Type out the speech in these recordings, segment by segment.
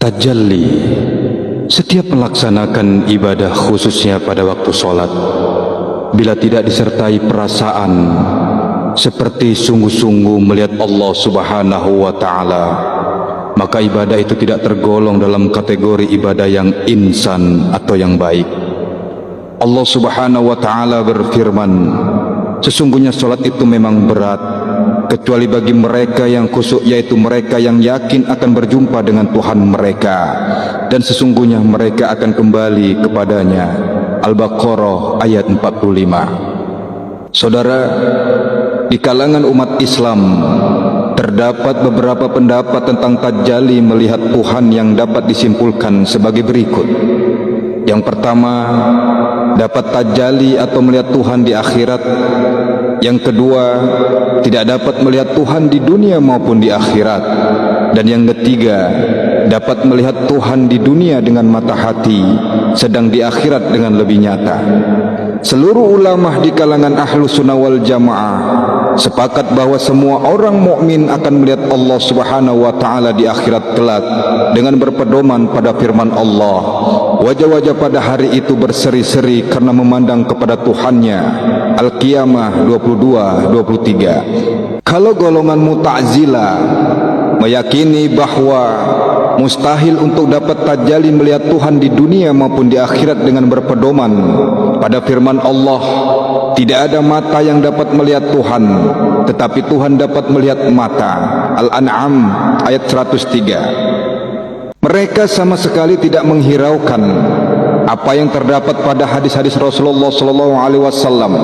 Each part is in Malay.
Tajalli. Setiap melaksanakan ibadah khususnya pada waktu sholat, bila tidak disertai perasaan seperti sungguh-sungguh melihat Allah Subhanahu wa ta'ala, maka ibadah itu tidak tergolong dalam kategori ibadah yang insan atau yang baik. Allah Subhanahu wa ta'ala berfirman, sesungguhnya sholat itu memang berat, kecuali bagi mereka yang khusyuk, yaitu mereka yang yakin akan berjumpa dengan Tuhan mereka, dan sesungguhnya mereka akan kembali kepadanya. Al-Baqarah ayat 45. Saudara, di kalangan umat Islam terdapat beberapa pendapat tentang tajalli melihat Tuhan yang dapat disimpulkan sebagai berikut. Yang pertama, dapat tajalli atau melihat Tuhan di akhirat. Yang kedua, tidak dapat melihat Tuhan di dunia maupun di akhirat. Dan yang ketiga, dapat melihat Tuhan di dunia dengan mata hati, sedang di akhirat dengan lebih nyata. Seluruh ulama di kalangan Ahlus Sunnah wal Jamaah sepakat bahwa semua orang mukmin akan melihat Allah Subhanahu wa ta'ala di akhirat kelak, dengan berpedoman pada firman Allah, wajah-wajah pada hari itu berseri-seri karena memandang kepada Tuhannya. Al-Qiyamah 22-23. Kalau golongan Mu'tazilah meyakini bahwa mustahil untuk dapat tajalli melihat Tuhan di dunia maupun di akhirat dengan berpedoman pada firman Allah, tidak ada mata yang dapat melihat Tuhan, tetapi Tuhan dapat melihat mata. Al-An'am ayat 103. Mereka sama sekali tidak menghiraukan apa yang terdapat pada hadis-hadis Rasulullah SAW.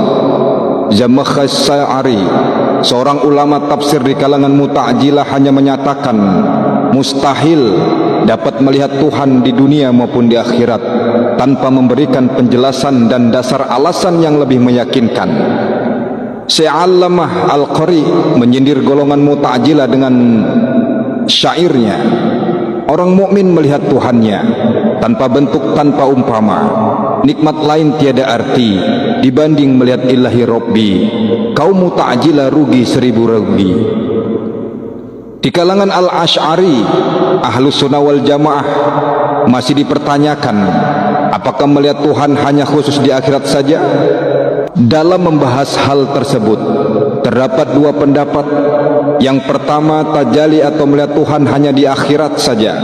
Zamakhsyari, seorang ulama tafsir di kalangan Mu'tazilah, hanya menyatakan mustahil dapat melihat Tuhan di dunia maupun di akhirat, tanpa memberikan penjelasan dan dasar alasan yang lebih meyakinkan. Syekh Allamah Al-Qari menyindir golongan Mu'tazilah dengan syairnya, orang mukmin melihat Tuhannya tanpa bentuk, tanpa umpama, nikmat lain tiada arti dibanding melihat ilahi Rabbi. Kaum Mu'tazilah rugi 1000 rugi. Di kalangan Al-Asy'ari, Ahlus Sunnah wal Jamaah masih dipertanyakan apakah melihat Tuhan hanya khusus di akhirat saja. Dalam membahas hal tersebut terdapat dua pendapat. Yang pertama, tajalli atau melihat Tuhan hanya di akhirat saja.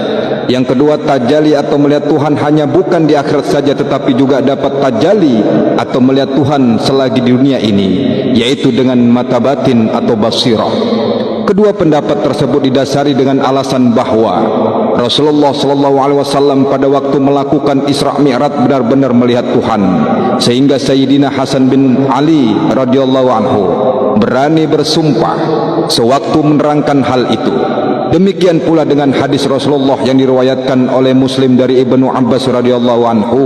Yang kedua, tajalli atau melihat Tuhan hanya bukan di akhirat saja, tetapi juga dapat tajalli atau melihat Tuhan selagi di dunia ini, yaitu dengan mata batin atau basirah. Kedua pendapat tersebut didasari dengan alasan bahwa Rasulullah SAW pada waktu melakukan Isra Mi'raj benar-benar melihat Tuhan, sehingga Sayyidina Hasan bin Ali radhiyallahu anhu berani bersumpah sewaktu menerangkan hal itu. Demikian pula dengan hadis Rasulullah yang diriwayatkan oleh Muslim dari Ibnu Abbas radhiyallahu anhu,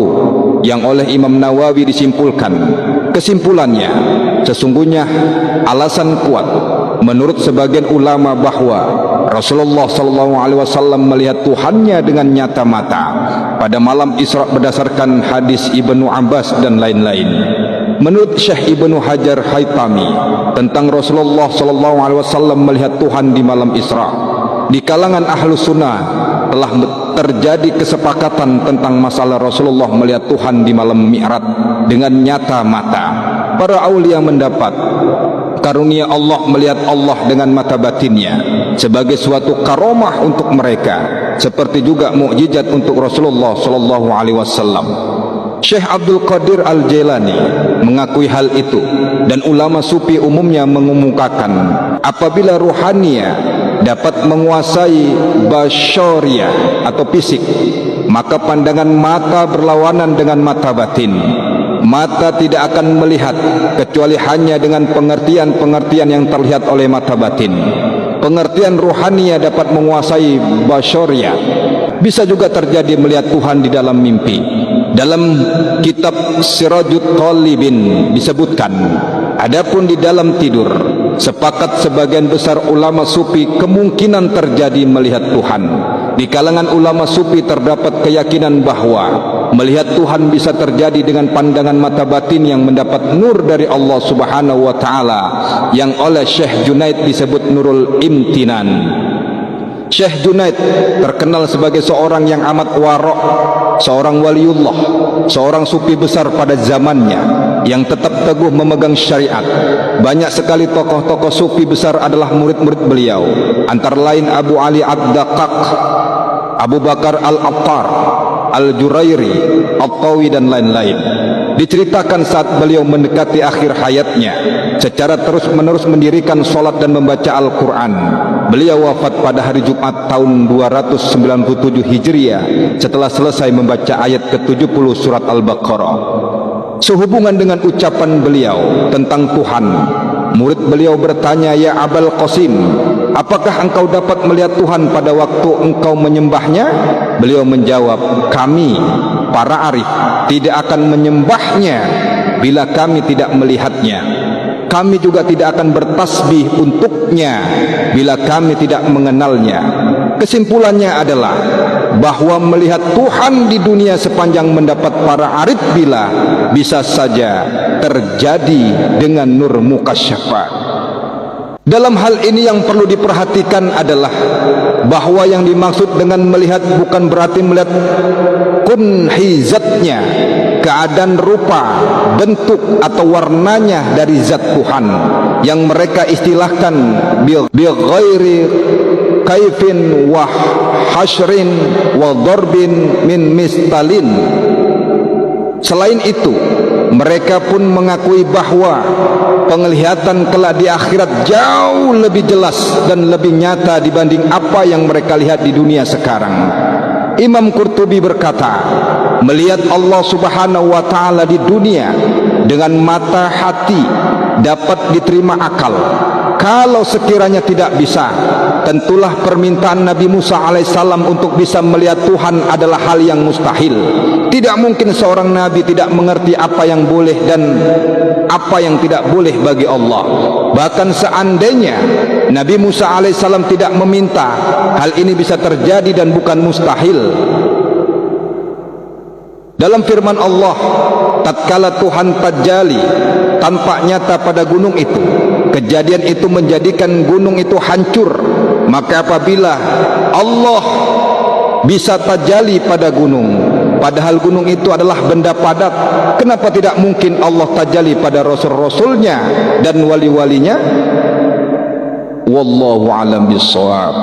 yang oleh Imam Nawawi disimpulkan. Kesimpulannya, sesungguhnya alasan kuat menurut sebagian ulama bahwa Rasulullah SAW melihat Tuhannya dengan nyata mata pada malam Isra berdasarkan hadis Ibnu Abbas dan lain-lain. Menurut Syekh Ibnu Hajar Haytami tentang Rasulullah SAW melihat Tuhan di malam Isra, di kalangan Ahlus Sunnah telah terjadi kesepakatan tentang masalah Rasulullah melihat Tuhan di malam Mi'raj dengan nyata mata. Para aulia mendapat karunia Allah melihat Allah dengan mata batinnya sebagai suatu karomah untuk mereka, seperti juga mukjizat untuk Rasulullah SAW. Syekh Abdul Qadir Al-Jailani mengakui hal itu, dan ulama sufi umumnya mengemukakan apabila ruhania dapat menguasai basyariyah atau fisik, maka pandangan mata berlawanan dengan mata batin. Mata tidak akan melihat kecuali hanya dengan pengertian-pengertian yang terlihat oleh mata batin. Pengertian ruhania dapat menguasai basyariyah. Bisa juga terjadi melihat Tuhan di dalam mimpi. Dalam kitab Sirajut Talibin disebutkan, adapun di dalam tidur, sepakat sebagian besar ulama sufi kemungkinan terjadi melihat Tuhan. Di kalangan ulama sufi terdapat keyakinan bahwa melihat Tuhan bisa terjadi dengan pandangan mata batin yang mendapat nur dari Allah Subhanahu wa ta'ala, yang oleh Syekh Junaid disebut Nurul Imtinan. Syekh Junaid terkenal sebagai seorang yang amat warok, seorang waliullah, seorang sufi besar pada zamannya yang tetap teguh memegang syariat. Banyak sekali tokoh-tokoh sufi besar adalah murid-murid beliau, antara lain Abu Ali Ad-Daqqaq, Abu Bakar Al-Attar, Al-Jurairi, At-Tawi dan lain-lain. Diceritakan saat beliau mendekati akhir hayatnya, secara terus-menerus mendirikan solat dan membaca Al-Quran. Beliau wafat pada hari Jumat tahun 297 Hijriah setelah selesai membaca ayat ke-70 surat Al-Baqarah. Sehubungan dengan ucapan beliau tentang Tuhan, murid beliau bertanya, "Ya Abul Qasim, apakah engkau dapat melihat Tuhan pada waktu engkau menyembahnya?" Beliau menjawab, "Kami, para arif, tidak akan menyembahnya bila kami tidak melihatnya. Kami juga tidak akan bertasbih untuknya bila kami tidak mengenalnya." Kesimpulannya adalah bahwa melihat Tuhan di dunia sepanjang mendapat para arif bila bisa saja terjadi dengan nur mukasyafat. Dalam hal ini yang perlu diperhatikan adalah bahwa yang dimaksud dengan melihat bukan berarti melihat kunhizatnya, keadaan rupa, bentuk atau warnanya dari zat Tuhan yang mereka istilahkan bi ghairi kaifin wa hasyrin wa darbin min mistalin. Selain itu, mereka pun mengakui bahwa penglihatan kelak di akhirat jauh lebih jelas dan lebih nyata dibanding apa yang mereka lihat di dunia sekarang. Imam Qurtubi berkata, melihat Allah Subhanahu wa ta'ala di dunia dengan mata hati dapat diterima akal. Kalau sekiranya tidak bisa, tentulah permintaan Nabi Musa alaihissalam untuk bisa melihat Tuhan adalah hal yang mustahil. Tidak mungkin seorang Nabi tidak mengerti apa yang boleh dan apa yang tidak boleh bagi Allah. Bahkan seandainya Nabi Musa alaihissalam tidak meminta, hal ini bisa terjadi dan bukan mustahil. Dalam firman Allah, tatkala Tuhan tajalli tampak nyata pada gunung itu, kejadian itu menjadikan gunung itu hancur. Maka apabila Allah bisa tajalli pada gunung, padahal gunung itu adalah benda padat, kenapa tidak mungkin Allah tajalli pada rasul-rasulnya dan wali-walinya? Wallahu a'lam bishawab.